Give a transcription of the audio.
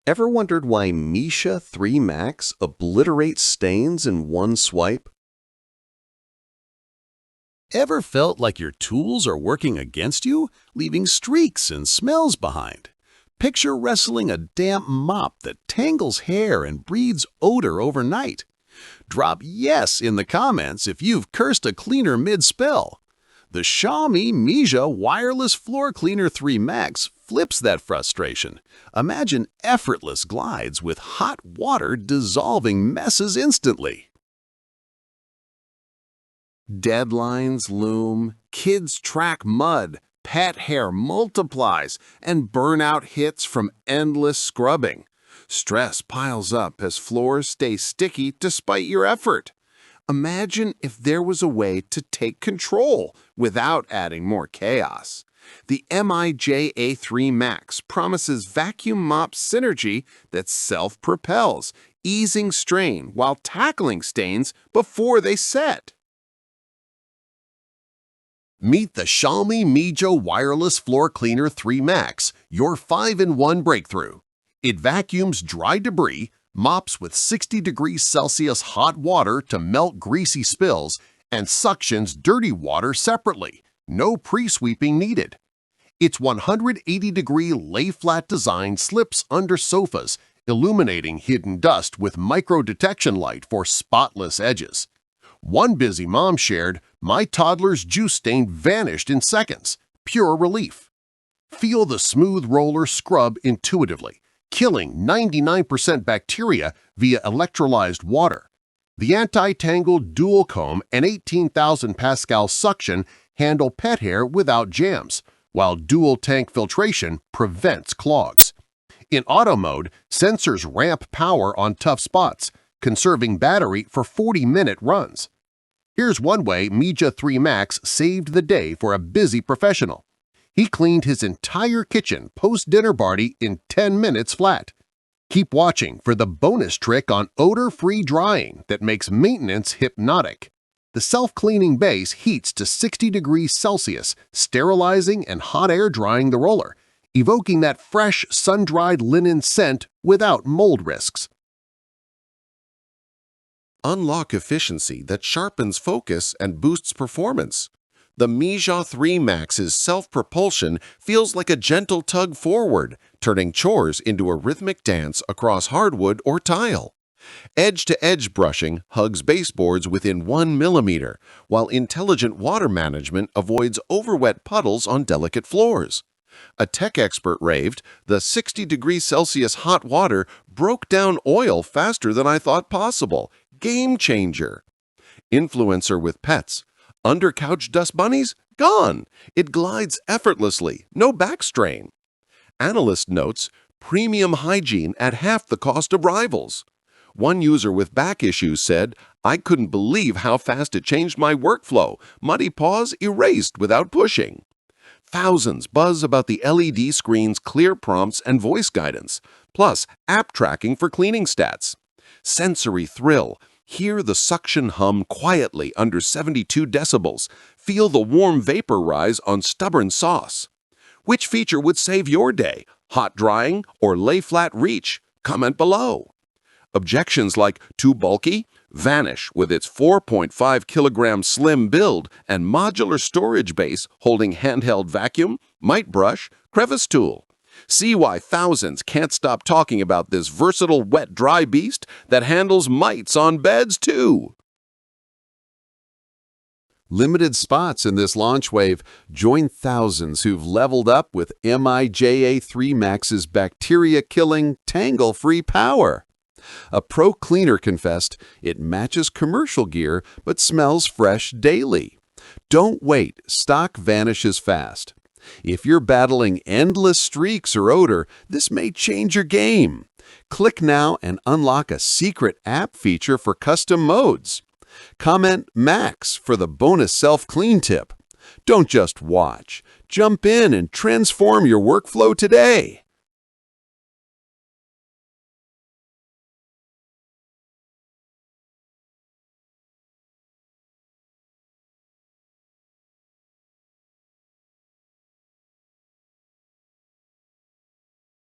Ever wondered why Mijia 3 Max obliterates stains in one swipe? Ever felt like your tools are working against you, leaving streaks and smells behind? Picture wrestling a damp mop that tangles hair and breeds odor overnight. Drop yes in the comments if you've cursed a cleaner mid-spell. The Xiaomi Mijia Wireless Floor Cleaner 3 Max flips that frustration. Imagine effortless glides with hot water dissolving messes instantly. Deadlines loom, kids track mud, pet hair multiplies, and burnout hits from endless scrubbing. Stress piles up as floors stay sticky despite your effort. Imagine if there was a way to take control without adding more chaos. The Mijia 3 Max promises vacuum mop synergy that self-propels, easing strain while tackling stains before they set. Meet the Xiaomi Mijia Wireless Floor Cleaner 3 Max, your 5-in-1 breakthrough. It vacuums dry debris, mops with 60 degrees Celsius hot water to melt greasy spills, and suctions dirty water separately. No pre-sweeping needed. Its 180-degree lay-flat design slips under sofas, illuminating hidden dust with micro-detection light for spotless edges. One busy mom shared, "My toddler's juice stain vanished in seconds. Pure relief." Feel the smooth roller scrub intuitively, killing 99% bacteria via electrolyzed water. The anti-tangle dual comb and 18,000 pascal suction handle pet hair without jams, while dual tank filtration prevents clogs. In auto mode, sensors ramp power on tough spots, conserving battery for 40-minute runs. Here's one way Mijia 3 Max saved the day for a busy professional. He cleaned his entire kitchen post-dinner party in 10 minutes flat. Keep watching for the bonus trick on odor-free drying that makes maintenance hypnotic. The self-cleaning base heats to 60 degrees Celsius, sterilizing and hot air drying the roller, evoking that fresh, sun-dried linen scent without mold risks. Unlock efficiency that sharpens focus and boosts performance. The Mijia 3 Max's self-propulsion feels like a gentle tug forward, turning chores into a rhythmic dance across hardwood or tile. Edge-to-edge brushing hugs baseboards within 1 millimeter, while intelligent water management avoids overwet puddles on delicate floors. A tech expert raved, "The 60 degrees Celsius hot water broke down oil faster than I thought possible. Game changer." Influencer with pets. Under couch dust bunnies? Gone. It glides effortlessly, no back strain. Analyst notes, premium hygiene at half the cost of rivals. One user with back issues said, "I couldn't believe how fast it changed my workflow. Muddy paws erased without pushing." Thousands buzz about the LED screen's clear prompts and voice guidance, plus app tracking for cleaning stats. Sensory thrill. Hear the suction hum quietly under 72 decibels. Feel the warm vapor rise on stubborn sauce. Which feature would save your day? Hot drying or lay-flat reach? Comment below. Objections like too bulky vanish with its 4.5 kilogram slim build and modular storage base holding handheld vacuum, mite brush, crevice tool. See why thousands can't stop talking about this versatile wet-dry beast that handles mites on beds too. Limited spots in this launch wave. Join thousands who've leveled up with Mijia 3 Max's bacteria-killing, tangle-free power. A pro cleaner confessed, "It matches commercial gear but smells fresh daily." Don't wait, stock vanishes fast. If you're battling endless streaks or odor, this may change your game. Click now and unlock a secret app feature for custom modes. Comment Max for the bonus self-clean tip. Don't just watch. Jump in and transform your workflow today.